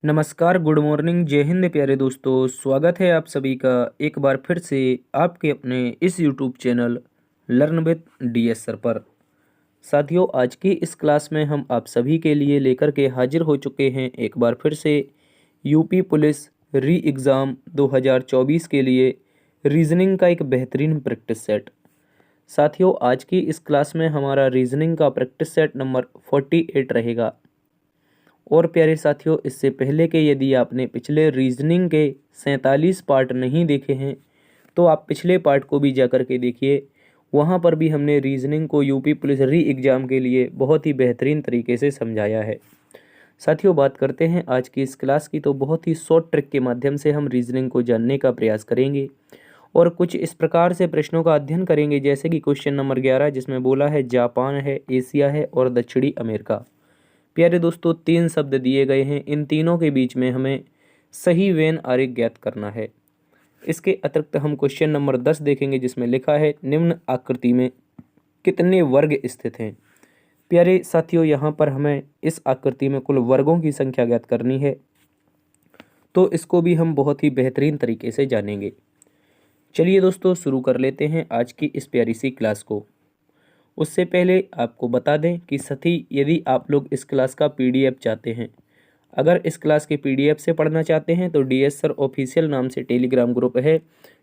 नमस्कार, good morning, जय हिंद प्यारे दोस्तों। स्वागत है आप सभी का एक बार फिर से आपके अपने इस YouTube channel learn with DS sir पर। साथियों, आज की इस क्लास में हम आप सभी के लिए लेकर के हाजिर हो चुके हैं एक बार फिर से यूपी पुलिस री एग्ज़ाम 2024 के लिए रीजनिंग का एक बेहतरीन प्रैक्टिस सेट। साथियों, आज की इस क्लास में हमारा रीजनिंग का प्रैक्टिस सेट नंबर 48 रहेगा। और प्यारे साथियों, इससे पहले के यदि आपने पिछले रीजनिंग के 47 पार्ट नहीं देखे हैं तो आप पिछले पार्ट को भी जा कर के देखिए। वहाँ पर भी हमने रीजनिंग को यूपी पुलिस री एग्ज़ाम के लिए बहुत ही बेहतरीन तरीके से समझाया है। साथियों, बात करते हैं आज की इस क्लास की, तो बहुत ही शॉर्ट ट्रिक के माध्यम से हम रीजनिंग को जानने का प्रयास करेंगे और कुछ इस प्रकार से प्रश्नों का अध्ययन करेंगे, जैसे कि क्वेश्चन नंबर 11 जिसमें बोला है जापान है, एशिया है और दक्षिणी अमेरिका। प्यारे दोस्तों, 3 शब्द दिए गए हैं, इन तीनों के बीच में हमें सही वेन आरेख ज्ञात करना है। इसके अतिरिक्त हम क्वेश्चन नंबर 10 देखेंगे जिसमें लिखा है निम्न आकृति में कितने वर्ग स्थित हैं। प्यारे साथियों, यहाँ पर हमें इस आकृति में कुल वर्गों की संख्या ज्ञात करनी है, तो इसको भी हम बहुत ही बेहतरीन तरीके से जानेंगे। चलिए दोस्तों, शुरू कर लेते हैं आज की इस प्यारी सी क्लास को। उससे पहले आपको बता दें कि साथी, यदि आप लोग इस क्लास का पीडीएफ चाहते हैं, अगर इस क्लास के पीडीएफ से पढ़ना चाहते हैं तो डीएस सर ऑफिशियल नाम से टेलीग्राम ग्रुप है,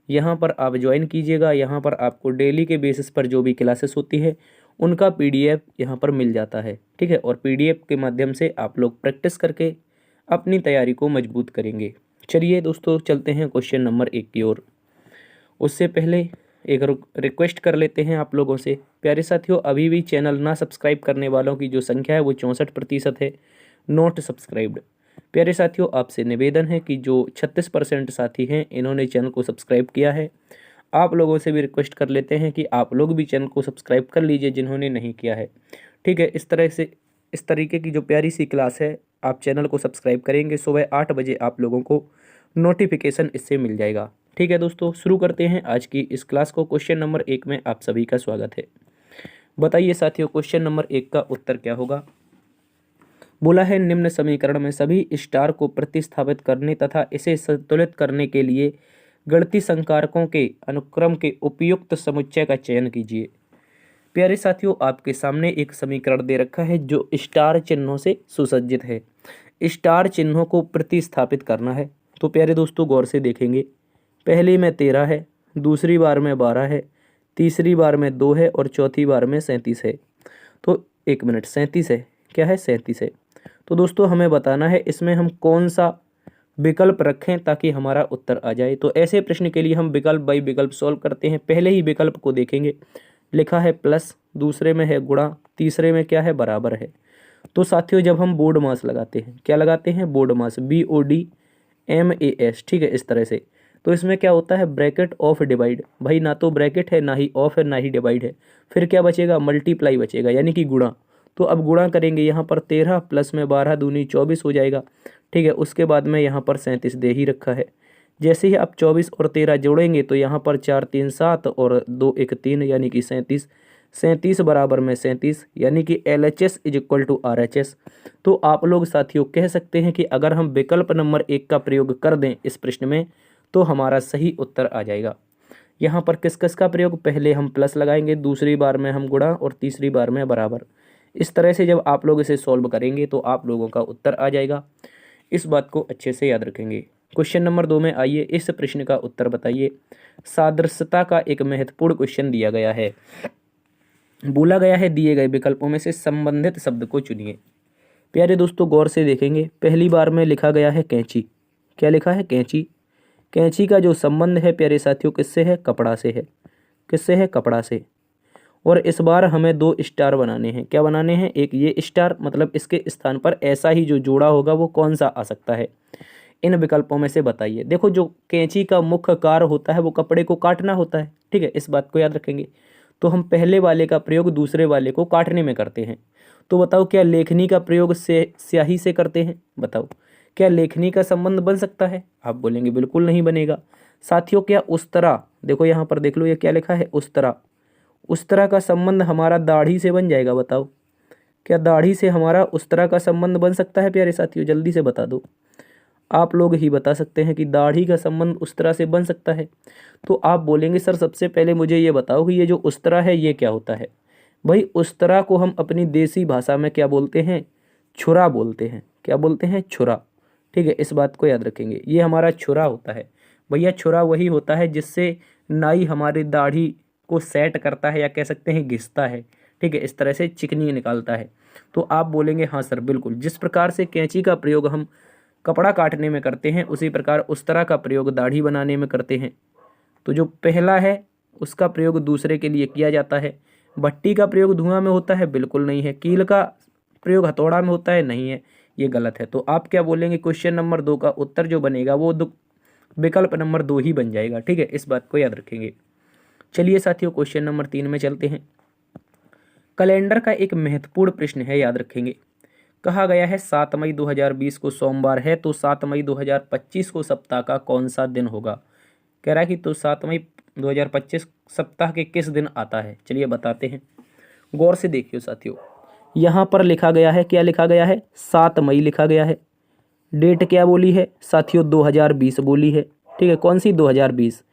यहाँ पर आप ज्वाइन कीजिएगा। यहाँ पर आपको डेली के बेसिस पर जो भी क्लासेस होती है उनका पीडीएफ यहाँ पर मिल जाता है, ठीक है। और पीडीएफ के माध्यम से आप लोग प्रैक्टिस करके अपनी तैयारी को मजबूत करेंगे। चलिए दोस्तों, चलते हैं क्वेश्चन नंबर 1 की ओर। उससे पहले एक रिक्वेस्ट कर लेते हैं आप लोगों से। प्यारे साथियों, अभी भी चैनल ना सब्सक्राइब करने वालों की जो संख्या है वो 64% है, नॉट सब्सक्राइब्ड। प्यारे साथियों, आपसे निवेदन है कि जो 36% साथी हैं इन्होंने चैनल को सब्सक्राइब किया है। आप लोगों से भी रिक्वेस्ट कर लेते हैं कि आप लोग भी चैनल को सब्सक्राइब कर लीजिए जिन्होंने नहीं किया है, ठीक है। इस तरीके की जो प्यारी सी क्लास है, आप चैनल को सब्सक्राइब करेंगे, सुबह 8 बजे आप लोगों को नोटिफिकेशन इससे मिल जाएगा, ठीक है। दोस्तों, शुरू करते हैं आज की इस क्लास को। क्वेश्चन नंबर 1 में आप सभी का स्वागत है। बताइए साथियों, क्वेश्चन नंबर 1 का उत्तर क्या होगा। बोला है निम्न समीकरण में सभी स्टार को प्रतिस्थापित करने तथा इसे संतुलित करने के लिए गणितीय संकारकों के अनुक्रम के उपयुक्त समुच्चय का चयन कीजिए। प्यारे साथियों, आपके सामने एक समीकरण दे रखा है जो स्टार चिन्हों से सुसज्जित है। स्टार चिन्हों को प्रतिस्थापित करना है, तो प्यारे दोस्तों गौर से देखेंगे। पहली में 13 है, दूसरी बार में 12 है, तीसरी बार में 2 है और चौथी बार में 37 है। तो 1 मिनट, 37 है, क्या है, 37 है। तो दोस्तों हमें बताना है इसमें हम कौन सा विकल्प रखें ताकि हमारा उत्तर आ जाए। तो ऐसे प्रश्न के लिए हम विकल्प बाई विकल्प सॉल्व करते हैं। पहले ही विकल्प को देखेंगे, लिखा है प्लस, दूसरे में है गुणा, तीसरे में क्या है, बराबर है। तो साथियों, जब हम बोर्ड मास लगाते हैं, क्या लगाते हैं, बोर्ड मास, BODMAS, ठीक है, इस तरह से। तो इसमें क्या होता है, ब्रैकेट ऑफ डिवाइड। भाई ना तो ब्रैकेट है, ना ही ऑफ है, ना ही डिवाइड है, फिर क्या बचेगा, मल्टीप्लाई बचेगा, यानी कि गुणा। तो अब गुणा करेंगे, यहाँ पर 13 प्लस में 12 दूनी 24 हो जाएगा, ठीक है। उसके बाद में यहाँ पर 37 दे ही रखा है। जैसे ही आप 24 और 13 जोड़ेंगे तो यहाँ पर 4 3 7 और 2 1 3 यानी कि 37। 37 बराबर में 37, यानी कि LHS is equal to RHS। तो आप लोग साथियों कह सकते हैं कि अगर हम विकल्प नंबर 1 का प्रयोग कर दें इस प्रश्न में तो हमारा सही उत्तर आ जाएगा। यहाँ पर किस किस का प्रयोग, पहले हम प्लस लगाएंगे, दूसरी बार में हम गुणा और तीसरी बार में बराबर। इस तरह से जब आप लोग इसे सॉल्व करेंगे तो आप लोगों का उत्तर आ जाएगा। इस बात को अच्छे से याद रखेंगे। क्वेश्चन नंबर 2 में आइए, इस प्रश्न का उत्तर बताइए। सादृश्यता का एक महत्वपूर्ण क्वेश्चन दिया गया है। बोला गया है दिए गए विकल्पों में से संबंधित शब्द को चुनिए। प्यारे दोस्तों गौर से देखेंगे, पहली बार में लिखा गया है कैंची। क्या लिखा है, कैंची। कैंची का जो संबंध है प्यारे साथियों किससे है, कपड़ा से है। किससे है, कपड़ा से। और इस बार हमें 2 स्टार बनाने हैं। क्या बनाने हैं, एक ये स्टार, मतलब इसके स्थान पर ऐसा ही जो जोड़ा होगा वो कौन सा आ सकता है, इन विकल्पों में से बताइए। देखो, जो कैंची का मुख्य कार्य होता है वो कपड़े को काटना होता है, ठीक है, इस बात को याद रखेंगे। तो हम पहले वाले का प्रयोग दूसरे वाले को काटने में करते हैं। तो बताओ, क्या लेखनी का प्रयोग से स्याही से करते हैं, बताओ, क्या लेखनी का संबंध बन सकता है। आप बोलेंगे बिल्कुल नहीं बनेगा। साथियों, क्या उस तरह, देखो यहाँ पर देख लो, ये क्या लिखा है, उस तरह। उस तरह का संबंध हमारा दाढ़ी से बन जाएगा, बताओ, क्या दाढ़ी से हमारा उस तरह का संबंध बन सकता है। प्यारे साथियों जल्दी से बता दो। आप लोग ही बता सकते हैं कि दाढ़ी का संबंध उस्तरा से बन सकता है। तो आप बोलेंगे सर सबसे पहले मुझे ये बताओ कि ये जो उस्तरा है ये क्या होता है। भाई उस्तरा को हम अपनी देसी भाषा में क्या बोलते हैं, छुरा बोलते हैं। क्या बोलते हैं, छुरा। ठीक है, इस बात को याद रखेंगे, ये हमारा छुरा होता है। भैया छुरा वही होता है जिससे नाई हमारी दाढ़ी को सेट करता है या कह सकते हैं घिसता है। ठीक है, इस तरह से चिकनी निकालता है। तो आप बोलेंगे हाँ सर बिल्कुल, जिस प्रकार से कैंची का प्रयोग हम कपड़ा काटने में करते हैं उसी प्रकार उस्तरा का प्रयोग दाढ़ी बनाने में करते हैं। तो जो पहला है उसका प्रयोग दूसरे के लिए किया जाता है। भट्टी का प्रयोग धुआं में होता है, बिल्कुल नहीं है। कील का प्रयोग हथौड़ा में होता है, नहीं है, ये गलत है। तो आप क्या बोलेंगे, क्वेश्चन नंबर 2 का उत्तर जो बनेगा वो विकल्प नंबर 2 ही बन जाएगा। ठीक है, इस बात को याद रखेंगे। चलिए साथियों क्वेश्चन नंबर 3 में चलते हैं। कैलेंडर का एक महत्वपूर्ण प्रश्न है, याद रखेंगे। कहा गया है 7 मई 2020 को सोमवार है, तो 7 मई 2025 को सप्ताह का कौन सा दिन होगा। कह रहा है कि तो 7 मई 2025 सप्ताह के किस दिन आता है। चलिए बताते हैं, गौर से देखियो साथियों। यहाँ पर लिखा गया है, क्या लिखा गया है, 7 मई लिखा गया है। डेट क्या बोली है साथियों, 2020 बोली है। ठीक है, कौन सी, 2020।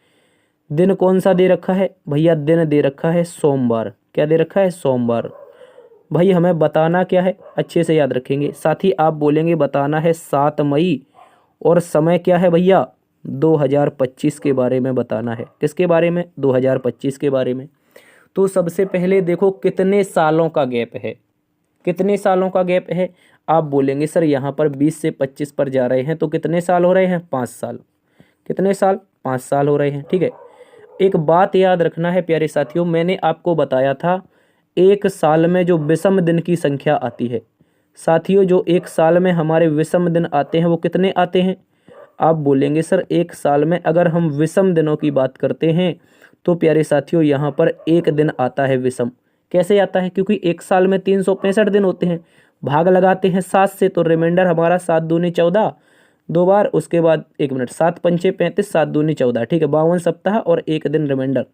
दिन कौन सा दे रखा है भैया, दिन दे रखा है सोमवार। क्या दे रखा है, सोमवार। भाई हमें बताना क्या है, अच्छे से याद रखेंगे। साथ ही आप बोलेंगे बताना है 7 मई और समय क्या है भैया, 2025 के बारे में बताना है। किसके बारे में, 2025 के बारे में। तो सबसे पहले देखो कितने सालों का गैप है, कितने सालों का गैप है। आप बोलेंगे सर यहाँ पर 20 से 25 पर जा रहे हैं तो कितने साल हो रहे हैं, 5 साल। कितने साल, 5 साल हो रहे हैं। ठीक है, एक बात याद रखना है प्यारे साथियों, मैंने आपको बताया था एक साल में जो विषम दिन की संख्या आती है। साथियों जो एक साल में हमारे विषम दिन आते हैं वो कितने आते हैं। आप बोलेंगे सर एक साल में अगर हम विषम दिनों की बात करते हैं तो प्यारे साथियों यहाँ पर एक दिन आता है विषम। कैसे आता है, क्योंकि एक साल में 365 दिन होते हैं, भाग लगाते हैं 7 से, तो रिमाइंडर हमारा 7 दूनी 14, 2 बार, उसके बाद 1 मिनट, 7 पंचे 35, 7 दूनी 14। ठीक है, 52 सप्ताह और 1 दिन रिमाइंडर।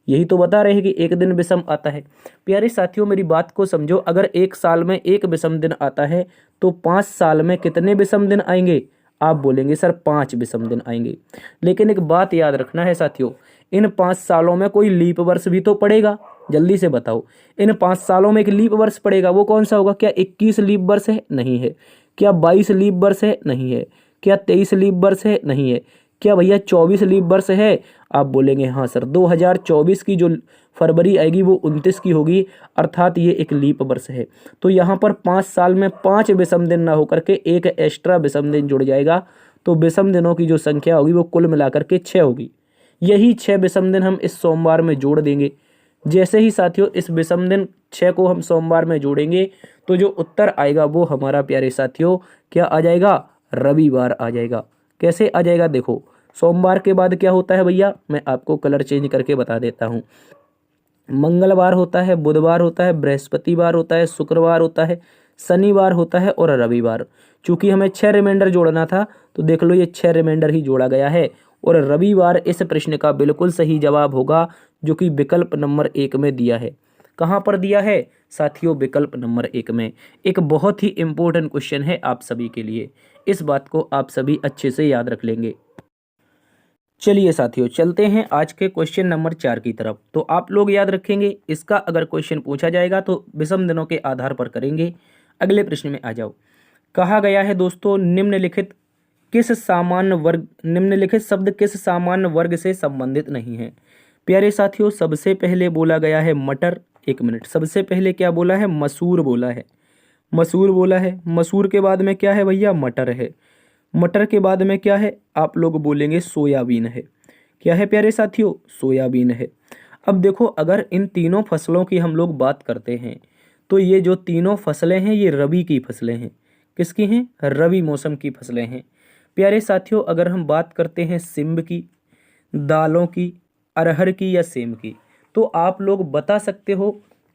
यही तो बता रहे हैं कि एक दिन विषम आता है। प्यारे साथियों मेरी बात को समझो, अगर एक साल में एक विषम दिन आता है तो 5 साल में कितने विषम दिन आएंगे। आप बोलेंगे सर 5 विषम दिन आएंगे। लेकिन एक बात याद रखना है साथियों, इन 5 सालों में कोई लीप वर्ष भी तो पड़ेगा। जल्दी से बताओ, इन 5 सालों में एक लीप वर्ष पड़ेगा, वो कौन सा होगा। क्या 21 लीप वर्ष है, नहीं है। क्या 22 लीप वर्ष है, नहीं है। क्या 23 लीप वर्ष है, नहीं है। क्या भैया 24 लीप वर्ष है। आप बोलेंगे हाँ सर, 2024 की जो फरवरी आएगी वो 29 की होगी, अर्थात ये एक लीप वर्ष है। तो यहाँ पर 5 साल में 5 विषम दिन ना होकर के एक एक्स्ट्रा विषम दिन जुड़ जाएगा, तो विषम दिनों की जो संख्या होगी वो कुल मिलाकर के 6 होगी। यही 6 विषम दिन हम इस सोमवार में जोड़ देंगे। जैसे ही साथियों इस विषम दिन 6 को हम सोमवार में जोड़ेंगे तो जो उत्तर आएगा वो हमारा प्यारे साथियों क्या आ जाएगा, रविवार आ जाएगा। कैसे आ जाएगा, देखो सोमवार के बाद क्या होता है भैया, मैं आपको कलर चेंज करके बता देता हूँ। मंगलवार होता है, बुधवार होता है, बृहस्पतिवार होता है, शुक्रवार होता है, शनिवार होता है और रविवार। चूंकि हमें 6 रिमाइंडर जोड़ना था तो देख लो ये 6 रिमाइंडर ही जोड़ा गया है और रविवार इस प्रश्न का बिल्कुल सही जवाब होगा, जो कि विकल्प नंबर 1 में दिया है। कहाँ पर दिया है साथियों, विकल्प नंबर 1 में। एक बहुत ही इंपॉर्टेंट क्वेश्चन है आप सभी के लिए, इस बात को आप सभी अच्छे से याद रख लेंगे। चलिए साथियों चलते हैं आज के क्वेश्चन नंबर 4 की तरफ। तो आप लोग याद रखेंगे, इसका अगर क्वेश्चन पूछा जाएगा तो विषम दिनों के आधार पर करेंगे। अगले प्रश्न में आ जाओ। कहा गया है दोस्तों निम्नलिखित शब्द किस सामान्य वर्ग से संबंधित नहीं है। प्यारे साथियों सबसे पहले बोला गया है मटर। 1 मिनट, सबसे पहले क्या बोला है, मसूर बोला है। मसूर बोला है, मसूर के बाद में क्या है भैया, मटर है। मटर के बाद में क्या है, आप लोग बोलेंगे सोयाबीन है। क्या है प्यारे साथियों, सोयाबीन है। अब देखो अगर इन तीनों फसलों की हम लोग बात करते हैं तो ये जो तीनों फसलें हैं ये रबी की फसलें हैं। किसकी हैं, रबी मौसम की फसलें हैं। प्यारे साथियों अगर हम बात करते हैं सिम्ब की, दालों की, अरहर की या सेम की, तो आप लोग बता सकते हो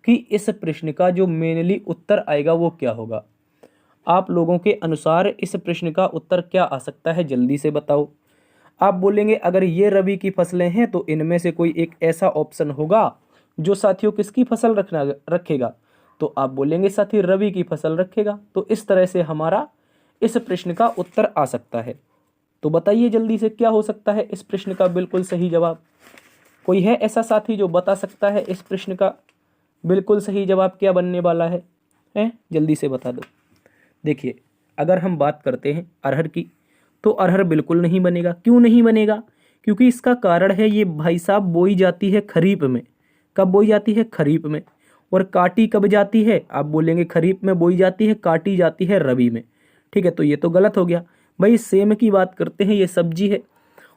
कि इस प्रश्न का जो मेनली उत्तर आएगा वो क्या होगा। आप लोगों के अनुसार इस प्रश्न का उत्तर क्या आ सकता है, जल्दी से बताओ। आप बोलेंगे अगर ये रबी की फसलें हैं तो इनमें से कोई एक ऐसा ऑप्शन होगा जो साथियों किसकी फसल रखेगा। तो आप बोलेंगे साथी रबी की फसल रखेगा। तो इस तरह से हमारा इस प्रश्न का उत्तर आ सकता है। तो बताइए जल्दी से क्या हो सकता है इस प्रश्न का बिल्कुल सही जवाब। कोई है ऐसा साथी जो बता सकता है इस प्रश्न का बिल्कुल सही जवाब क्या बनने वाला है? जल्दी से बता दो। देखिए, अगर हम बात करते हैं अरहर की, तो अरहर बिल्कुल नहीं बनेगा। क्यों नहीं बनेगा? क्योंकि इसका कारण है ये भाई साहब बोई जाती है खरीफ में। कब बोई जाती है? खरीफ में। और काटी कब जाती है? आप बोलेंगे खरीफ में बोई जाती है, काटी जाती है रबी में। ठीक है, तो ये तो गलत हो गया। भाई सेम की बात करते हैं, ये सब्जी है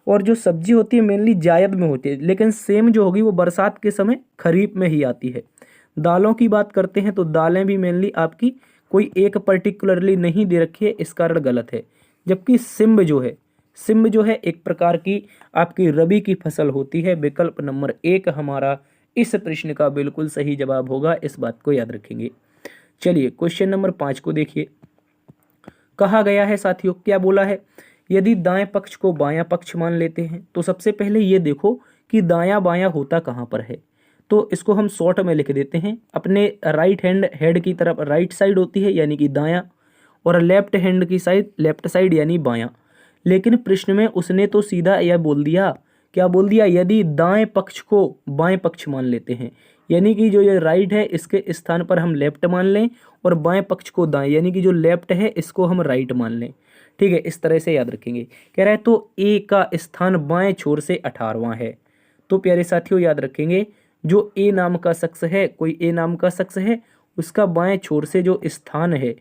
और जो सब्जी होती है मेनली जायद में होती है, लेकिन सेम जो होगी वो बरसात के समय खरीफ में ही आती है। दालों की बात करते हैं तो दालें भी मेनली आपकी कोई एक पर्टिकुलरली नहीं दे रखी है, इस कारण गलत है। जबकि सिम्ब जो है एक प्रकार की आपकी रबी की फसल होती है। विकल्प नंबर 1 हमारा इस प्रश्न का बिल्कुल सही जवाब होगा, इस बात को याद रखेंगे। चलिए क्वेश्चन नंबर 5 को देखिए। कहा गया है साथियों, क्या बोला है? यदि दाएं पक्ष को बायां पक्ष मान लेते हैं तो सबसे पहले ये देखो कि दायां बायां होता कहाँ पर है। तो इसको हम शॉर्ट में लिख देते हैं। अपने राइट हैंड हेड की तरफ राइट साइड होती है यानी कि दायां, और लेफ्ट हैंड की साइड लेफ्ट साइड यानी बायां। लेकिन प्रश्न में उसने तो सीधा यह बोल दिया, क्या बोल दिया? यदि दाएं पक्ष को बाएं पक्ष मान लेते हैं, यानी कि जो ये राइट है इसके स्थान पर हम लेफ्ट मान लें और बाएं पक्ष को दाएं, यानी कि जो लेफ्ट है इसको हम राइट मान लें। ठीक है, इस तरह से याद रखेंगे। कह रहा है तो ए का स्थान बाएं छोर से 18वां है। तो प्यारे साथियों याद रखेंगे, जो ए नाम का शख्स है, कोई ए नाम का शख्स है, उसका बाएं छोर से जो स्थान है,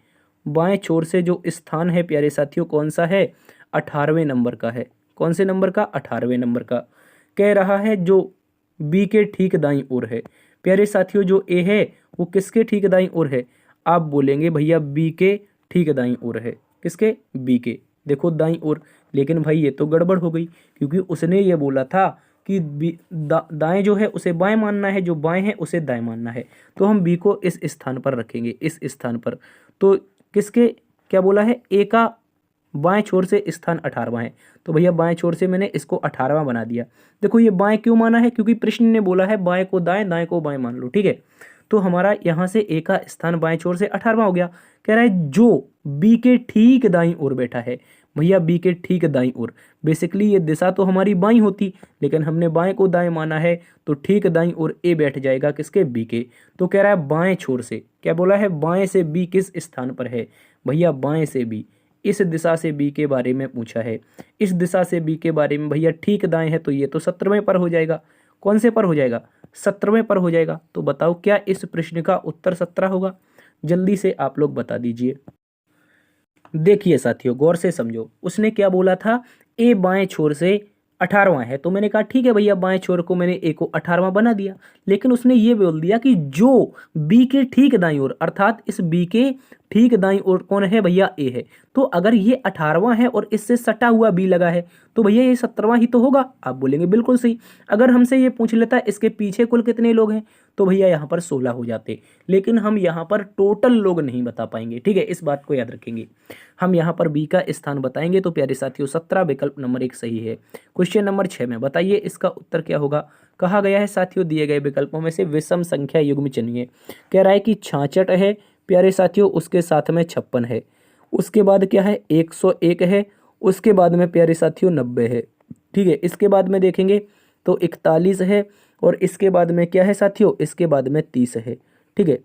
बाएं छोर से जो स्थान है प्यारे साथियों कौन सा है? 18वें नंबर का है। कौन से नंबर का? 18वें नंबर का। कह रहा है जो बी के ठीक दाईं ओर है। प्यारे साथियों जो ए है वो किसके ठीक दाईं ओर है? आप बोलेंगे भैया बी के ठीक दाईं ओर है। किसके? बी के। देखो दाईं ओर, लेकिन भाई ये तो गड़बड़ हो गई, क्योंकि उसने ये बोला था कि दाएं जो है उसे बाएं मानना है, जो बाएं है उसे दाएं मानना है। तो हम बी को इस स्थान पर रखेंगे, इस स्थान पर। तो किसके क्या बोला है? ए का बाएं छोर से स्थान 18वां है, तो भैया बाएं छोर से मैंने इसको 18वां बना दिया। देखो ये बाएं क्यों माना है? क्योंकि प्रश्न ने बोला है बाएं को दाएं, दाएं को बाएं मान लो। ठीक है, तो हमारा यहाँ से ए का स्थान बाएं छोर से 18वां हो गया। कह रहा है जो बी के ठीक दाईं ओर बैठा है। भैया बी के ठीक दाईं ओर, बेसिकली ये दिशा तो हमारी बाईं होती, लेकिन हमने बाएं को दाएं माना है, तो ठीक दाईं ओर ए बैठ जाएगा किसके? बी के। तो कह रहा है बाएं छोर से, क्या बोला है? बाएं से बी किस स्थान पर है? भैया बाएं से बी, इस दिशा से बी के बारे में पूछा है। इस दिशा से बी के बारे में भैया ठीक दाएं है, तो ये तो 17वें पर हो जाएगा। कौन से पर हो जाएगा? 17वें पर हो जाएगा। तो बताओ क्या इस प्रश्न का उत्तर 17 होगा? जल्दी से आप लोग बता दीजिए। देखिए साथियों गौर से समझो, उसने क्या बोला था? ए बाएं छोर से 18वां है, तो मैंने कहा ठीक है भैया बाएं छोर को मैंने ए को 18वां बना दिया। लेकिन उसने ये बोल दिया कि जो बी के ठीक दाईं ओर, अर्थात इस बी के ठीक दाईं ओर कौन है? भैया ए है। तो अगर ये 18वां है और इससे सटा हुआ बी लगा है, तो भैया ये 17वां ही तो होगा। आप बोलेंगे बिल्कुल सही। अगर हमसे ये पूछ लेता इसके पीछे कुल कितने लोग हैं, तो भैया यहाँ पर 16 हो जाते, लेकिन हम यहाँ पर टोटल लोग नहीं बता पाएंगे। ठीक है, इस बात को याद रखेंगे। हम यहाँ पर बी का स्थान बताएंगे, तो प्यारे साथियों 17 विकल्प नंबर 1 सही है। क्वेश्चन नंबर 6 में बताइए इसका उत्तर क्या होगा। कहा गया है साथियों दिए गए विकल्पों में से विषम संख्या युग्म चुनिए। कह रहा है कि 66 है प्यारे साथियों, उसके साथ में 56 है, उसके बाद क्या है? 101 है, उसके बाद में प्यारे साथियों 90 है। ठीक है, इसके बाद में देखेंगे तो 41 है, और इसके बाद में क्या है साथियों? इसके बाद में 30 है। ठीक है,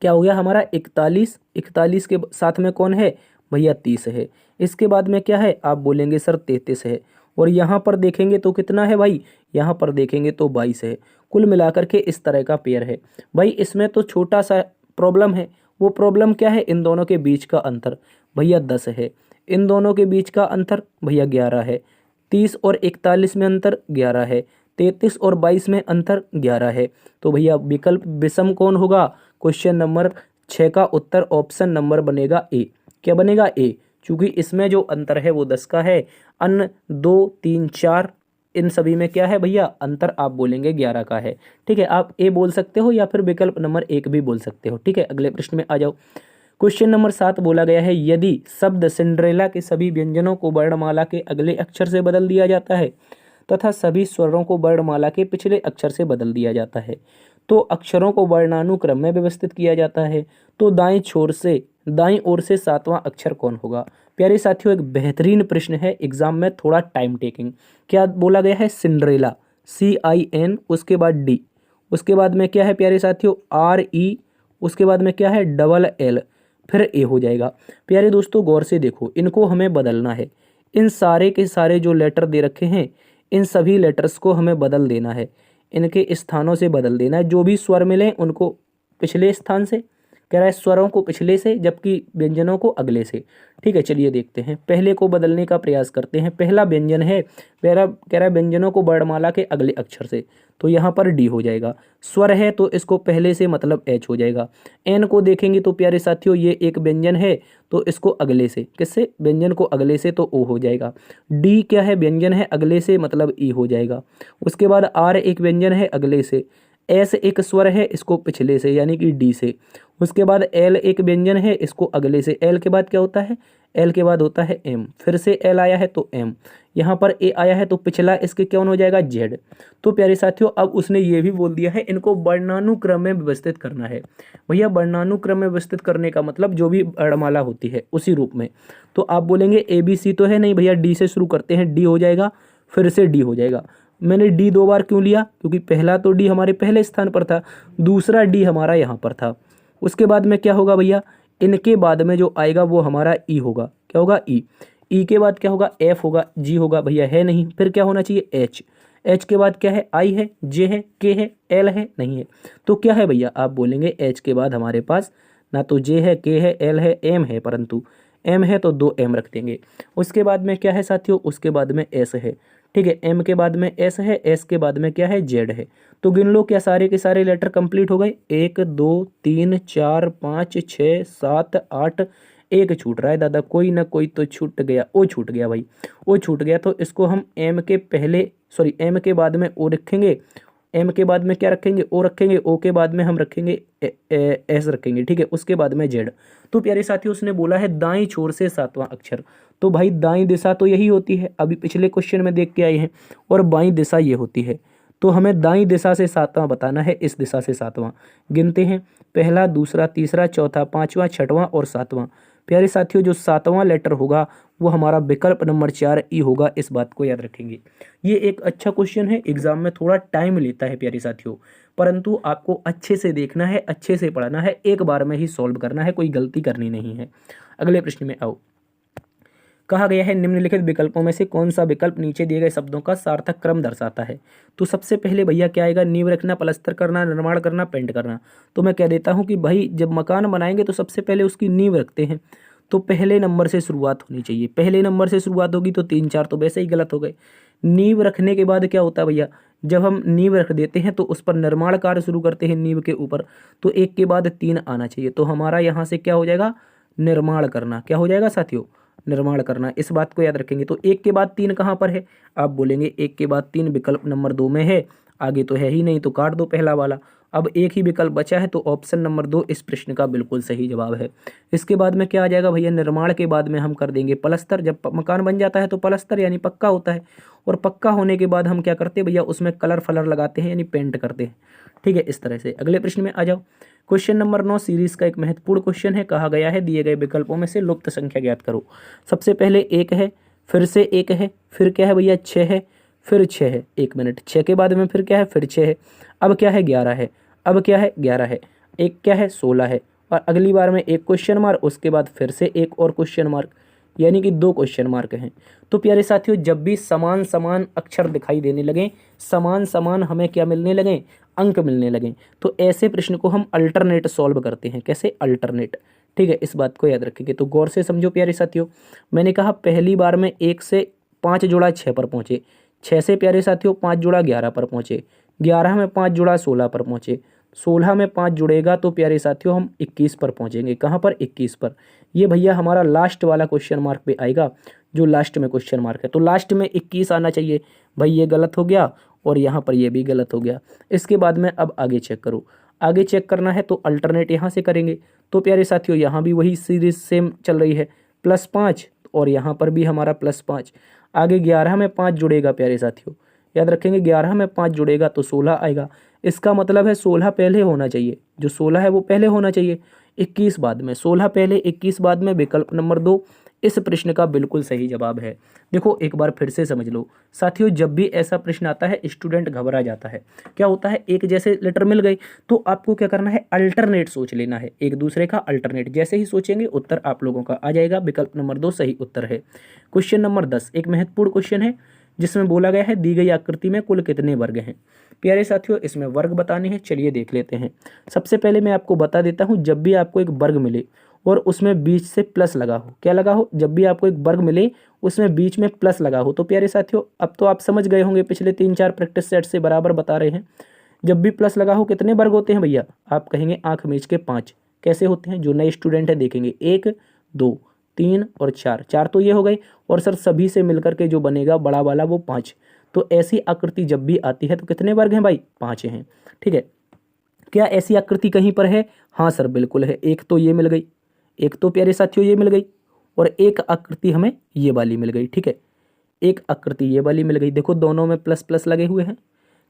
क्या हो गया हमारा? 41 के साथ में कौन है? भैया 30 है। इसके बाद में क्या है? आप बोलेंगे सर 33 है, और यहाँ पर देखेंगे तो कितना है भाई? यहाँ पर देखेंगे तो 22 है। कुल मिलाकर के इस तरह का पेयर है। भाई इसमें तो छोटा सा प्रॉब्लम है। वो प्रॉब्लम क्या है? इन दोनों के बीच का अंतर भैया 10 है। इन दोनों के बीच का अंतर भैया 11 है। 30 और 41 में अंतर 11 है। 33 और 22 में अंतर 11 है। तो भैया विकल्प विषम कौन होगा? क्वेश्चन नंबर 6 का उत्तर ऑप्शन नंबर बनेगा ए। क्या बनेगा? ए, चूंकि इसमें जो अंतर है वो 10 का है। अन्य 2 3 4 इन सभी में क्या है भैया? अंतर आप बोलेंगे 11 का है। ठीक है, आप ए बोल सकते हो या फिर विकल्प नंबर 1 भी बोल सकते हो। ठीक है, अगले प्रश्न में आ जाओ। क्वेश्चन नंबर 7 बोला गया है यदि शब्द सिंड्रेला के सभी व्यंजनों को वर्णमाला के अगले अक्षर से बदल दिया जाता है तथा सभी स्वरों को वर्णमाला के पिछले अक्षर से बदल दिया जाता है, तो अक्षरों को वर्णानुक्रम में व्यवस्थित किया जाता है, तो दाएं ओर से 7वां अक्षर कौन होगा? प्यारे साथियों, एक बेहतरीन प्रश्न है एग्जाम में, थोड़ा टाइम टेकिंग। क्या बोला गया है? सिंड्रेला, CIN, उसके बाद D, उसके बाद में क्या है प्यारे साथियों? RE, उसके बाद में क्या है? LL, फिर A हो जाएगा। प्यारे दोस्तों गौर से देखो, इनको हमें बदलना है। इन सारे के सारे जो लेटर दे रखे हैं, इन सभी लेटर्स को हमें बदल देना है, इनके स्थानों से बदल देना है। जो भी स्वर मिले उनको पिछले स्थान से, कह रहा है स्वरों को पिछले से, जबकि व्यंजनों को अगले से। ठीक है, चलिए देखते हैं, पहले को बदलने का प्रयास करते हैं। पहला व्यंजन है, पहला कह रहा है व्यंजनों को वर्णमाला के अगले अक्षर से, तो यहाँ पर D हो जाएगा। स्वर है तो इसको पहले से मतलब H हो जाएगा। N को देखेंगे तो प्यारे साथियों ये एक व्यंजन है, तो इसको अगले से, किससे? व्यंजन को अगले से, तो O हो जाएगा। D क्या है? व्यंजन है, अगले से मतलब E हो जाएगा। उसके बाद R एक व्यंजन है, अगले से। S एक स्वर है, इसको पिछले से यानी कि D से। उसके बाद L एक व्यंजन है, इसको अगले से। L के बाद क्या होता है? L के बाद होता है M, फिर से L आया है तो M, यहाँ पर A आया है तो पिछला इसके कौन हो जाएगा? Z। तो प्यारे साथियों अब उसने ये भी बोल दिया है इनको वर्णानुक्रम में व्यवस्थित करना है। भैया वर्णानुक्रम में व्यवस्थित करने का मतलब जो भी वर्णमाला होती है उसी रूप में। तो आप बोलेंगे ABC तो है नहीं भैया, D से शुरू करते हैं, D हो जाएगा, फिर से D हो जाएगा। मैंने D दो बार क्यों लिया? क्योंकि पहला तो D हमारे पहले स्थान पर था, दूसरा D हमारा यहाँ पर था। उसके बाद में क्या होगा भैया? इनके बाद में जो आएगा वो हमारा E होगा। क्या होगा? E के बाद क्या होगा? F होगा, G होगा, भैया है नहीं, फिर क्या होना चाहिए? H के बाद क्या है? I है, J है, K है, L है, नहीं है, तो क्या है भैया? आप बोलेंगे H के बाद हमारे पास ना तो J है, K है, L है, M है, परंतु M है तो 2 M रख देंगे। उसके बाद में क्या है साथियों? उसके बाद में S है। ठीक है, M के बाद में S है, S के बाद में क्या है? Z है। तो गिन लो, क्या सारे के सारे लेटर कंप्लीट हो गए? 1 2 3 4 5 6 7 8, एक छूट रहा है दादा, कोई ना कोई तो छूट गया। ओ छूट गया भाई, ओ छूट गया, तो इसको हम M के पहले, सॉरी M के बाद में O रखेंगे, M के बाद में क्या रखेंगे? O रखेंगे, O के बाद में हम रखेंगे S रखेंगे। ठीक है, उसके बाद में Z। तो प्यारे साथियों उसने बोला है दाईं छोर से 7वां अक्षर, तो भाई दाईं दिशा तो यही होती है, अभी पिछले क्वेश्चन में देख के आए हैं, और बाईं दिशा ये होती है, तो हमें दाईं दिशा से 7वां बताना है, इस दिशा से 7वां। गिनते हैं, पहला, दूसरा, तीसरा, चौथा, 5वां, 6वां और 7वां। प्यारे साथियों जो 7वां लेटर होगा वो हमारा विकल्प नंबर 4 ई होगा, इस बात को याद रखेंगे। ये एक अच्छा क्वेश्चन है, एग्जाम में थोड़ा टाइम लेता है प्यारे साथियों, परंतु आपको अच्छे से देखना है, अच्छे से पढ़ना है, एक बार में ही सॉल्व करना है, कोई गलती करनी नहीं है। अगले प्रश्न में आओ। कहा गया है निम्नलिखित विकल्पों में से कौन सा विकल्प नीचे दिए गए शब्दों का सार्थक क्रम दर्शाता है? तो सबसे पहले भैया क्या आएगा? नींव रखना, पलस्तर करना, निर्माण करना, पेंट करना। तो मैं कह देता हूं कि भाई जब मकान बनाएंगे तो सबसे पहले उसकी नींव रखते हैं, तो पहले नंबर से शुरुआत होनी चाहिए। पहले नंबर से शुरुआत होगी तो 3 4 तो वैसे ही गलत हो गए। नींव रखने के बाद क्या होता है भैया? जब हम नींव रख देते हैं तो उस पर निर्माण कार्य शुरू करते हैं नींव के ऊपर, तो 1 के बाद 3 आना चाहिए, तो हमारा यहाँ से क्या हो जाएगा? निर्माण करना। क्या हो जाएगा साथियों? निर्माण करना। इस बात को याद रखेंगे। तो 1 के बाद 3 कहाँ पर है? आप बोलेंगे 1 के बाद 3 विकल्प नंबर 2 में है, आगे तो है ही नहीं, तो काट दो पहला वाला। अब एक ही विकल्प बचा है, तो ऑप्शन नंबर 2 इस प्रश्न का बिल्कुल सही जवाब है। इसके बाद में क्या आ जाएगा भैया? निर्माण के बाद में हम कर देंगे पलस्तर। जब मकान बन जाता है तो पलस्तर यानी पक्का होता है, और पक्का होने के बाद हम क्या करते हैं भैया? उसमें कलर फलर लगाते हैं यानी पेंट करते हैं। ठीक है, इस तरह से। अगले प्रश्न में आ जाओ। क्वेश्चन नंबर 9 सीरीज का एक महत्वपूर्ण क्वेश्चन है। कहा गया है दिए गए विकल्पों में से लुप्त संख्या ज्ञात करो। सबसे पहले 1 है, फिर से 1 है, फिर क्या है भैया? 6 है, फिर 6 है। 1 मिनट, 6 के बाद में फिर क्या है? फिर 6 है। अब क्या है? 11 है। अब क्या है? 11 है। एक क्या है? 16 है। और अगली बार में एक क्वेश्चन मार्क, उसके बाद फिर से एक और क्वेश्चन मार्क, यानी कि 2 क्वेश्चन मार्क हैं। तो प्यारे साथियों जब भी समान समान अक्षर दिखाई देने लगें, समान समान हमें क्या मिलने लगें? अंक मिलने लगें, तो ऐसे प्रश्न को हम अल्टरनेट सॉल्व करते हैं। कैसे? अल्टरनेट। ठीक है, इस बात को याद रखेंगे। तो गौर से समझो प्यारे साथियों, मैंने कहा पहली बार में 1 से 5 जोड़ा 6 पर पहुँचे, 6 से प्यारे साथियों 5 जोड़ा 11 पर पहुँचे, 11 में 5 जोड़ा 16 पर पहुँचे, 16 में 5 जुड़ेगा तो प्यारे साथियों हम 21 पर पहुँचेंगे। कहाँ पर? 21 पर। ये भैया हमारा लास्ट वाला क्वेश्चन मार्क पे आएगा, जो लास्ट में क्वेश्चन मार्क है, तो लास्ट में 21 आना चाहिए। भाई ये गलत हो गया, और यहाँ पर ये भी गलत हो गया। इसके बाद में अब आगे चेक करो। आगे चेक करना है तो अल्टरनेट यहाँ से करेंगे। तो प्यारे साथियों यहाँ भी वही सीरीज सेम चल रही है, +5, और यहाँ पर भी हमारा +5। आगे 11 में 5 जुड़ेगा प्यारे साथियों, याद रखेंगे 11 में 5 जुड़ेगा तो 16 आएगा। इसका मतलब है 16 पहले होना चाहिए, जो 16 है वो पहले होना चाहिए, 21 बाद में। 16 पहले 21 बाद में, विकल्प नंबर 2 इस प्रश्न का बिल्कुल सही जवाब है। देखो एक बार फिर से समझ लो साथियों, जब भी ऐसा प्रश्न आता है स्टूडेंट घबरा जाता है। क्या होता है, एक जैसे लेटर मिल गए तो आपको क्या करना है, अल्टरनेट सोच लेना है, एक दूसरे का अल्टरनेट जैसे ही सोचेंगे उत्तर आप लोगों का आ जाएगा। विकल्प नंबर 2 सही उत्तर है। क्वेश्चन नंबर 10 एक महत्वपूर्ण क्वेश्चन है जिसमें बोला गया है दी गई आकृति में कुल कितने वर्ग हैं। प्यारे साथियों इसमें वर्ग बताने हैं, चलिए देख लेते हैं। सबसे पहले मैं आपको बता देता हूं, जब भी आपको एक वर्ग मिले और उसमें बीच से प्लस लगा हो, क्या लगा हो, जब भी आपको एक वर्ग मिले उसमें बीच में प्लस लगा हो, तो प्यारे साथियों अब तो आप समझ गए होंगे, पिछले 3-4 प्रैक्टिस सेट से बराबर बता रहे हैं। जब भी प्लस लगा हो कितने वर्ग होते हैं भैया, आप कहेंगे आंख मीच के 5। कैसे होते हैं, जो नए स्टूडेंट है देखेंगे 1 2 3 और 4, 4 तो ये हो गई, और सर सभी से मिलकर के जो बनेगा बड़ा वाला वो 5। तो ऐसी आकृति जब भी आती है तो कितने वर्ग हैं भाई, 5 हैं। ठीक है, क्या ऐसी आकृति कहीं पर है, हाँ सर बिल्कुल है। एक तो ये मिल गई, एक तो प्यारे साथियों ये मिल गई, और एक आकृति हमें ये वाली मिल गई। ठीक है, एक आकृति ये वाली मिल गई। देखो दोनों में प्लस प्लस लगे हुए हैं,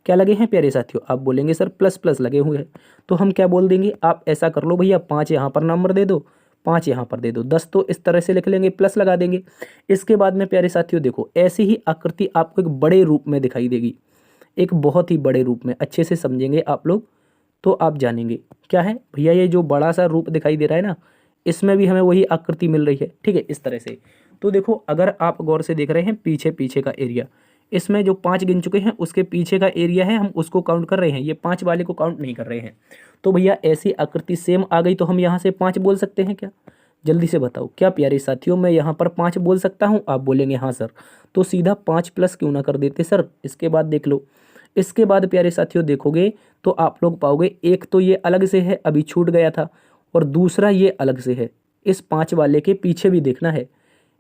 क्या लगे हैं प्यारे साथियों, आप बोलेंगे सर प्लस प्लस लगे हुए हैं, तो हम क्या बोल देंगे, आप ऐसा कर लो भैया 5 यहाँ पर नंबर दे दो, 5 यहाँ पर दे दो, 10 तो इस तरह से लिख लेंगे, प्लस लगा देंगे। इसके बाद में प्यारे साथियों देखो ऐसी ही आकृति आपको एक बड़े रूप में दिखाई देगी, एक बहुत ही बड़े रूप में, अच्छे से समझेंगे आप लोग तो आप जानेंगे क्या है भैया। ये जो बड़ा सा रूप दिखाई दे रहा है ना, इसमें भी हमें वही आकृति मिल रही है। ठीक है, इस तरह से। तो देखो अगर आप गौर से देख रहे हैं पीछे पीछे का एरिया, इसमें जो 5 गिन चुके हैं उसके पीछे का एरिया है, हम उसको काउंट कर रहे हैं, ये 5 वाले को काउंट नहीं कर रहे हैं। तो भैया ऐसी आकृति सेम आ गई तो हम यहाँ से 5 बोल सकते हैं क्या, जल्दी से बताओ। क्या प्यारे साथियों मैं यहाँ पर 5 बोल सकता हूँ, आप बोलेंगे हाँ सर, तो सीधा 5 प्लस क्यों ना कर देते सर। इसके बाद देख लो, इसके बाद प्यारे साथियों देखोगे तो आप लोग पाओगे एक तो ये अलग से है, अभी छूट गया था, और दूसरा ये अलग से है। इस 5 वाले के पीछे भी देखना है,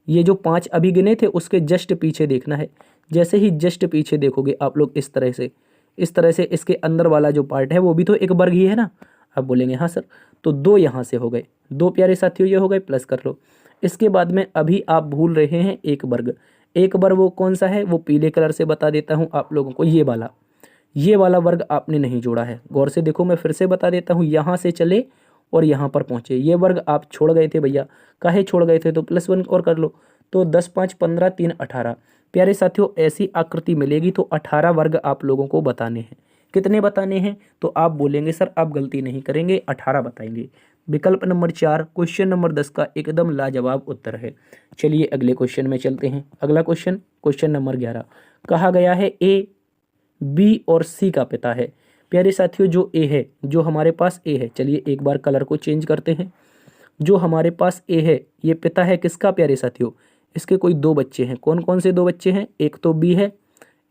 ये जो 5 अभी गिने थे उसके जस्ट पीछे देखना है। जैसे ही जस्ट पीछे देखोगे आप लोग इस तरह से, इस तरह से इसके अंदर वाला जो पार्ट है वो भी तो एक वर्ग ही है ना, आप बोलेंगे हाँ सर। तो 2 यहाँ से हो गए, 2 प्यारे साथियों ये हो गए, प्लस कर लो। इसके बाद में अभी आप भूल रहे हैं एक वर्ग, एक वर्ग वो कौन सा है, वो पीले कलर से बता देता हूँ आप लोगों को, ये वाला वर्ग आपने नहीं जोड़ा है। गौर से देखो मैं फिर से बता देता हूँ, यहाँ से चले और यहाँ पर पहुँचे, ये वर्ग आप छोड़ गए थे भैया, काहे छोड़ गए थे, तो +1 और कर लो, तो 10 5 15 3 18। प्यारे साथियों ऐसी आकृति मिलेगी तो 18 वर्ग आप लोगों को बताने हैं। कितने बताने हैं, तो आप बोलेंगे सर आप गलती नहीं करेंगे, 18 बताएंगे। विकल्प नंबर 4 क्वेश्चन नंबर 10 का एकदम लाजवाब उत्तर है। चलिए अगले क्वेश्चन में चलते हैं। अगला क्वेश्चन, क्वेश्चन नंबर 11, कहा गया है ए बी और सी का पिता है। प्यारे साथियों जो ए है, जो हमारे पास ए है, चलिए एक बार कलर को चेंज करते हैं। जो हमारे पास ए है ये पिता है किसका प्यारे साथियों, इसके कोई 2 बच्चे हैं। कौन कौन से 2 बच्चे हैं, एक तो बी है,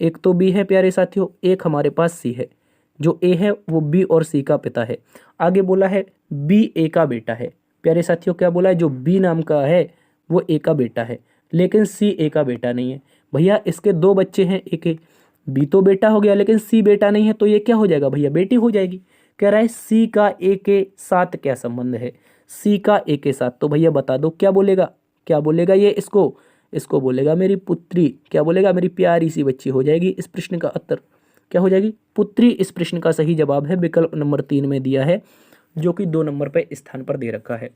एक तो बी है प्यारे साथियों, एक हमारे पास सी है। जो ए है वो बी और सी का पिता है। आगे बोला है बी ए का बेटा है। प्यारे साथियों क्या बोला है, जो बी नाम का है वो ए का बेटा है, लेकिन सी ए का बेटा नहीं है। भैया इसके 2 बच्चे हैं, एक बी तो बेटा हो गया लेकिन सी बेटा नहीं है, तो ये क्या हो जाएगा भैया, बेटी हो जाएगी। कह रहा है सी का ए के साथ क्या संबंध है, सी का ए के साथ, तो भैया बता दो क्या बोलेगा, क्या बोलेगा ये, इसको बोलेगा मेरी पुत्री, क्या बोलेगा, मेरी प्यारी सी बच्ची हो जाएगी। इस प्रश्न का उत्तर क्या हो जाएगी, पुत्री। इस प्रश्न का सही जवाब है विकल्प नंबर 3 में दिया है, जो कि 2 नंबर पर स्थान पर दे रखा है।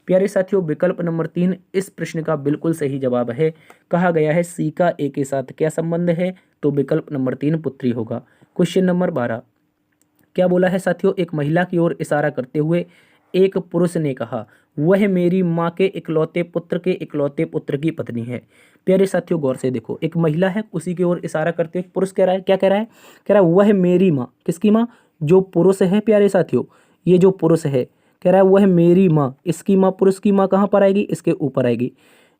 प्यारे साथियों विकल्प नंबर 3 इस प्रश्न का बिल्कुल सही जवाब है। कहा गया है सी का ए के साथ क्या संबंध है, तो विकल्प नंबर 3 पुत्री होगा। क्वेश्चन नंबर 12, क्या बोला है साथियों, एक महिला की ओर इशारा करते हुए एक पुरुष ने कहा वह मेरी माँ के इकलौते पुत्र की पत्नी है। प्यारे साथियों गौर से देखो, एक महिला है उसी की ओर इशारा करते हुए पुरुष कह रहा है, क्या कह रहा है, कह रहा है वह मेरी माँ, किसकी माँ, जो पुरुष है प्यारे साथियों, ये जो पुरुष है कह रहा है वह मेरी माँ, इसकी माँ, पुरुष की माँ कहाँ पर आएगी, इसके ऊपर आएगी,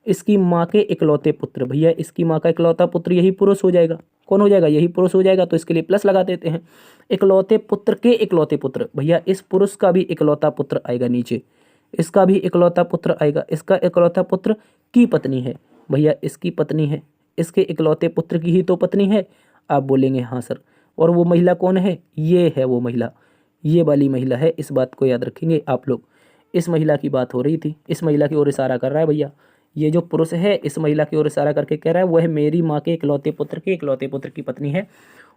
इसकी माँ के इकलौते पुत्र। भैया इसकी माँ का इकलौता पुत्र यही पुरुष हो जाएगा, कौन हो जाएगा, यही पुरुष हो जाएगा, तो इसके लिए प्लस लगा देते हैं। इकलौते पुत्र के इकलौते पुत्र, भैया इस पुरुष का भी इकलौता पुत्र आएगा नीचे, इसका भी इकलौता पुत्र आएगा, इसका इकलौता पुत्र की पत्नी है, भैया इसकी पत्नी है, इसके इकलौते पुत्र की ही तो पत्नी है। आप बोलेंगे हाँ सर, और वो महिला कौन है, ये है वो महिला, ये वाली महिला है, इस बात को याद रखेंगे आप लोग। इस महिला की बात हो रही थी, इस महिला की ओर इशारा कर रहा है भैया, ये जो पुरुष है इस महिला की ओर इशारा करके कह रहा है वह मेरी माँ के इकलौते पुत्र की पत्नी है।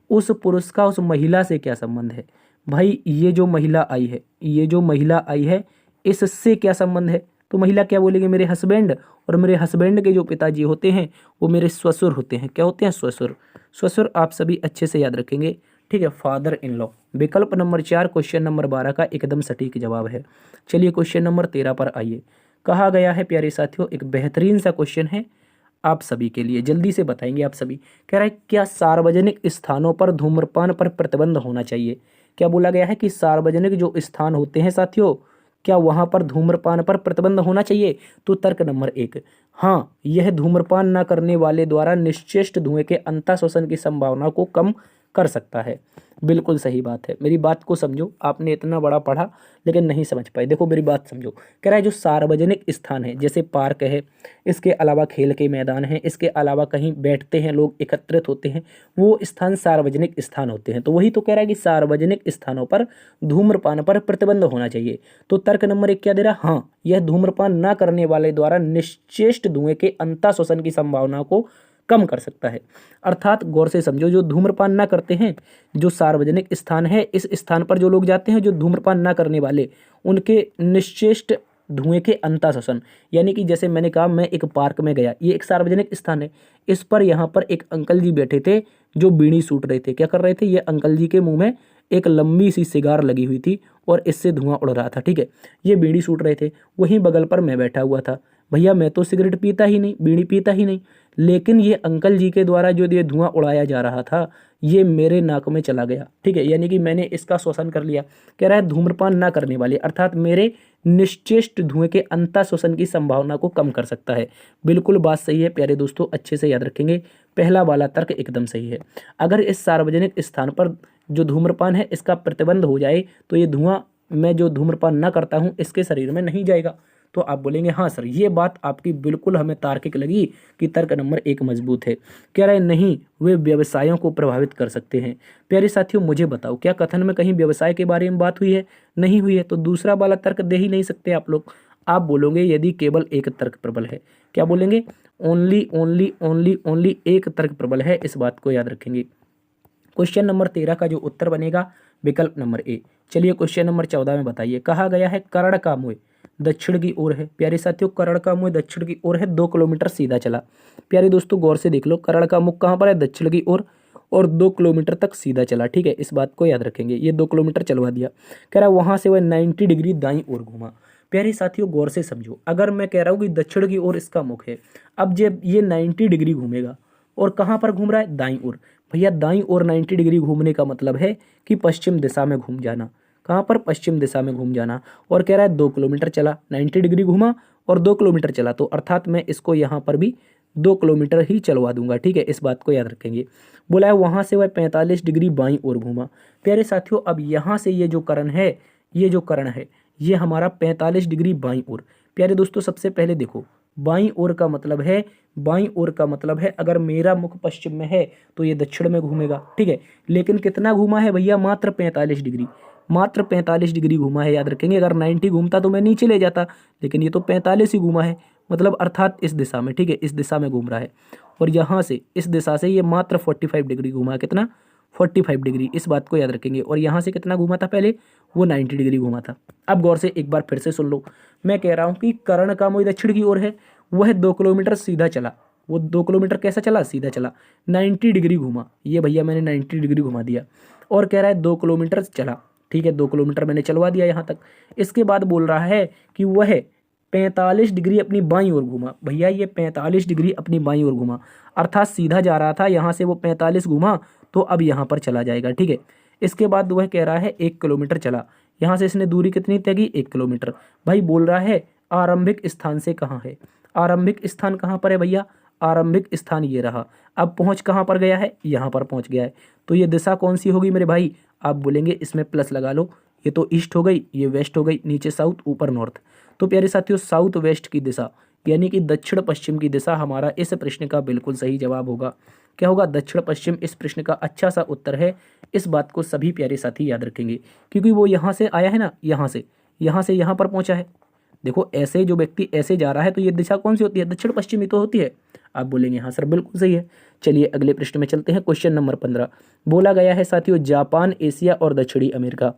उस पुरुष का उस महिला से क्या संबंध है, भाई ये जो महिला आई है, ये जो महिला आई है इससे क्या संबंध है, तो महिला क्या बोलेगी, मेरे हस्बैंड, और मेरे हस्बैंड के जो पिताजी होते हैं वो मेरे ससुर होते हैं। क्या होते हैं, ससुर। ससुर आप सभी अच्छे से याद रखेंगे, ठीक है, फादर इन लॉ। विकल्प नंबर 4 क्वेश्चन नंबर 12 का एकदम सटीक जवाब है। चलिए क्वेश्चन नंबर 13 पर आइए। कहा गया है प्यारे साथियों, एक बेहतरीन सा क्वेश्चन है आप सभी के लिए, जल्दी से बताएंगे आप सभी। कह रहा है क्या सार्वजनिक स्थानों पर धूम्रपान पर प्रतिबंध होना चाहिए। क्या बोला गया है कि सार्वजनिक जो स्थान होते हैं साथियों, क्या वहां पर धूम्रपान पर प्रतिबंध होना चाहिए। तो तर्क नंबर 1, हाँ, यह धूम्रपान न करने वाले द्वारा निश्चेष्ट धुएं के अंतःशोषण की संभावना को कम कर सकता है। बिल्कुल सही बात है, मेरी बात को समझो। आपने इतना बड़ा पढ़ा लेकिन नहीं समझ पाए, देखो मेरी बात समझो। कह रहा है जो सार्वजनिक स्थान है, जैसे पार्क है, इसके अलावा खेल के मैदान हैं, इसके अलावा कहीं बैठते हैं लोग, एकत्रित होते हैं, वो स्थान सार्वजनिक स्थान होते हैं। तो वही तो कह रहा है कि सार्वजनिक स्थानों पर धूम्रपान पर प्रतिबंध होना चाहिए। तो तर्क नंबर 1 क्या दे रहा है, हाँ, यह धूम्रपान न करने वाले द्वारा निश्चेष्ट धुएं के अंतःशोषण की संभावना को कम कर सकता है। अर्थात गौर से समझो, जो धूम्रपान ना करते हैं, जो सार्वजनिक स्थान है, इस स्थान पर जो लोग जाते हैं जो धूम्रपान ना करने वाले, उनके निश्चेष्ट धुएं के अंतःशोषण, यानी कि जैसे मैंने कहा मैं एक पार्क में गया, ये एक सार्वजनिक स्थान है, इस पर यहाँ पर एक अंकल जी बैठे थे जो बीड़ी सूट रहे थे। क्या कर रहे थे, ये अंकल जी के मुंह में एक लंबी सी सिगार लगी हुई थी और इससे धुआं उड़ रहा था, ठीक है, ये बीड़ी सूट रहे थे। वहीं बगल पर मैं बैठा हुआ था। भैया मैं तो सिगरेट पीता ही नहीं, बीड़ी पीता ही नहीं, लेकिन ये अंकल जी के द्वारा जो ये धुआं उड़ाया जा रहा था ये मेरे नाक में चला गया, ठीक है, यानी कि मैंने इसका शोषण कर लिया। कह रहा है धूम्रपान ना करने वाले, अर्थात मेरे निश्चेष्ट धुएं के अंतःशोषण की संभावना को कम कर सकता है। बिल्कुल बात सही है प्यारे दोस्तों, अच्छे से याद रखेंगे, पहला वाला तर्क एकदम सही है। अगर इस सार्वजनिक स्थान पर जो धूम्रपान है इसका प्रतिबंध हो जाए तो ये धुआं, मैं जो धूम्रपान ना करता हूँ, इसके शरीर में नहीं जाएगा। तो आप बोलेंगे हाँ सर, ये बात आपकी बिल्कुल हमें तार्किक लगी कि तर्क नंबर 1 मजबूत है। कह रहे नहीं, वे व्यवसायों को प्रभावित कर सकते हैं। प्यारे साथियों मुझे बताओ, क्या कथन में कहीं व्यवसाय के बारे में बात हुई है, नहीं हुई है, तो दूसरा वाला तर्क दे ही नहीं सकते आप लोग। आप बोलोगे यदि केवल एक तर्क प्रबल है, क्या बोलेंगे, ओनली ओनली ओनली ओनली एक तर्क प्रबल है, इस बात को याद रखेंगे। क्वेश्चन नंबर 13 का जो उत्तर बनेगा विकल्प नंबर ए। चलिए क्वेश्चन नंबर 14 में बताइए। कहा गया है कर्ण का मुंह दक्षिण की ओर है। प्यारे साथियों कर्ण का मुंह दक्षिण की ओर है, 2 किलोमीटर सीधा चला। प्यारे दोस्तों गौर से देख लो, कर्ण का मुख कहाँ पर है, दक्षिण की ओर, और 2 किलोमीटर तक सीधा चला, ठीक है, इस बात को याद रखेंगे। ये 2 किलोमीटर चलवा दिया। कह रहा है वहां से वह 90 डिग्री दाईं ओर घूमा। प्यारे साथियों गौर से समझो, अगर मैं कह रहा हूँ कि दक्षिण की ओर इसका मुख है, अब जब ये 90 डिग्री घूमेगा और कहाँ पर घूम रहा है, दाईं ओर। भैया दाईं ओर 90 डिग्री घूमने का मतलब है कि पश्चिम दिशा में घूम जाना। कहाँ पर, पश्चिम दिशा में घूम जाना। और कह रहा है 2 किलोमीटर चला, 90 डिग्री घूमा और 2 किलोमीटर चला, तो अर्थात मैं इसको यहाँ पर भी 2 किलोमीटर ही चलवा दूंगा, ठीक है, इस बात को याद रखेंगे। बोला है वहाँ से वह 45 डिग्री बाईं ओर घूमा। प्यारे साथियों अब यहाँ से ये जो कर्ण है, ये जो कर्ण है ये हमारा 45 डिग्री बाईं ओर। प्यारे दोस्तों सबसे पहले देखो, बाईं ओर का मतलब है, बाईं ओर का मतलब है अगर मेरा मुख पश्चिम में है तो ये दक्षिण में घूमेगा, ठीक है, लेकिन कितना घूमा है भैया, मात्र 45 डिग्री, मात्र 45 डिग्री घूमा है, याद रखेंगे। अगर 90 घूमता तो मैं नीचे ले जाता, लेकिन ये तो 45 ही घूमा है, मतलब अर्थात इस दिशा में, ठीक है, इस दिशा में घूम रहा है। और यहाँ से इस दिशा से ये मात्र 45 डिग्री घूमा, कितना, 45 डिग्री, इस बात को याद रखेंगे। और यहाँ से कितना घूमा था पहले, वो 90 डिग्री घूमा था। अब गौर से एक बार फिर से सुन लो, मैं कह रहा हूँ कि कर्ण का मुंह दक्षिण की ओर है, वह 2 किलोमीटर सीधा चला। वो 2 किलोमीटर कैसा चला, सीधा चला, 90 डिग्री घूमा, ये भैया मैंने 90 डिग्री घुमा दिया। और कह रहा है 2 किलोमीटर चला, ठीक है, 2 किलोमीटर मैंने चलवा दिया यहाँ तक। इसके बाद बोल रहा है कि वह 45 डिग्री अपनी बाईं ओर घूमा। भैया ये 45 डिग्री अपनी बाईं ओर घूमा, अर्थात सीधा जा रहा था, यहाँ से वो 45 घूमा तो अब यहाँ पर चला जाएगा, ठीक है। इसके बाद वह कह रहा है 1 किलोमीटर चला, यहाँ से इसने दूरी कितनी तय की, 1 किलोमीटर। भाई बोल रहा है आरंभिक स्थान से कहाँ है, आरंभिक स्थान कहाँ पर है भैया, आरंभिक स्थान ये रहा। अब पहुँच कहाँ पर गया है, यहाँ पर पहुँच गया है। तो ये दिशा कौन सी होगी मेरे भाई, आप बोलेंगे इसमें प्लस लगा लो, ये तो ईस्ट हो गई, ये वेस्ट हो गई, नीचे साउथ ऊपर नॉर्थ। तो प्यारे साथियों साउथ वेस्ट की दिशा यानी कि दक्षिण पश्चिम की दिशा हमारा इस प्रश्न का बिल्कुल सही जवाब होगा। क्या होगा, दक्षिण पश्चिम इस प्रश्न का अच्छा सा उत्तर है। इस बात को सभी प्यारे साथी याद रखेंगे, क्योंकि वो यहाँ से आया है ना, यहाँ से यहाँ पर पहुँचा है। देखो ऐसे जो व्यक्ति ऐसे जा रहा है तो ये दिशा कौन सी होती है, दक्षिण पश्चिमी तो होती है। आप बोलेंगे हाँ सर बिल्कुल सही है। चलिए अगले प्रश्न में चलते हैं। क्वेश्चन नंबर 15 बोला गया है साथियों, जापान, एशिया और दक्षिणी अमेरिका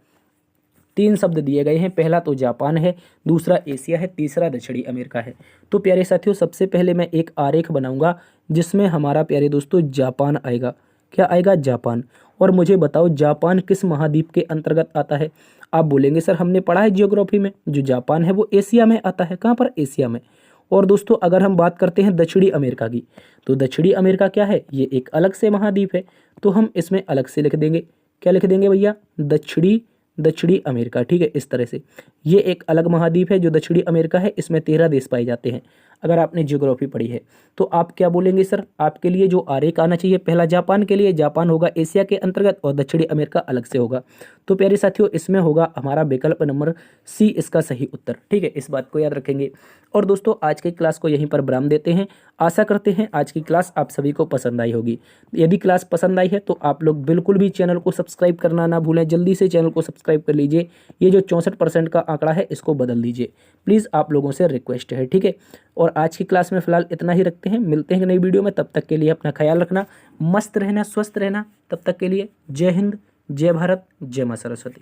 तीन शब्द दिए गए हैं। पहला तो जापान है, दूसरा एशिया है, तीसरा दक्षिणी अमेरिका है। तो प्यारे साथियों, सबसे पहले मैं एक आरेख बनाऊंगा जिसमें हमारा प्यारे दोस्तों जापान आएगा। क्या आएगा? जापान। और मुझे बताओ जापान किस महाद्वीप के अंतर्गत आता है? आप बोलेंगे सर हमने पढ़ा है जियोग्राफी में, जो जापान है वो एशिया में आता है। कहाँ पर? एशिया में। और दोस्तों अगर हम बात करते हैं दक्षिणी अमेरिका की, तो दक्षिणी अमेरिका क्या है? ये एक अलग से महाद्वीप है, तो हम इसमें अलग से लिख देंगे। क्या लिख देंगे भैया? दक्षिणी अमेरिका। ठीक है, इस तरह से ये एक अलग महाद्वीप है जो दक्षिणी अमेरिका है। इसमें 13 देश पाए जाते हैं। अगर आपने ज्योग्राफी पढ़ी है तो आप क्या बोलेंगे सर? आपके लिए जो आरेख आना चाहिए, पहला जापान के लिए, जापान होगा एशिया के अंतर्गत और दक्षिणी अमेरिका अलग से होगा। तो प्यारे साथियों, इसमें होगा हमारा विकल्प नंबर सी इसका सही उत्तर। ठीक है, इस बात को याद रखेंगे। और दोस्तों आज की क्लास को यहीं पर विराम देते हैं। आशा करते हैं आज की क्लास आप सभी को पसंद आई होगी। यदि क्लास पसंद आई है तो आप लोग बिल्कुल भी चैनल को सब्सक्राइब करना ना भूलें। जल्दी से चैनल को सब्सक्राइब कर लीजिए। ये जो 64% का आंकड़ा है इसको बदल दीजिए, प्लीज़, आप लोगों से रिक्वेस्ट है। ठीक है, और आज की क्लास में फिलहाल इतना ही रखते हैं। मिलते हैं नई वीडियो में, तब तक के लिए अपना ख्याल रखना, मस्त रहना, स्वस्थ रहना। तब तक के लिए जय हिंद, जय भारत, जय मां सरस्वती।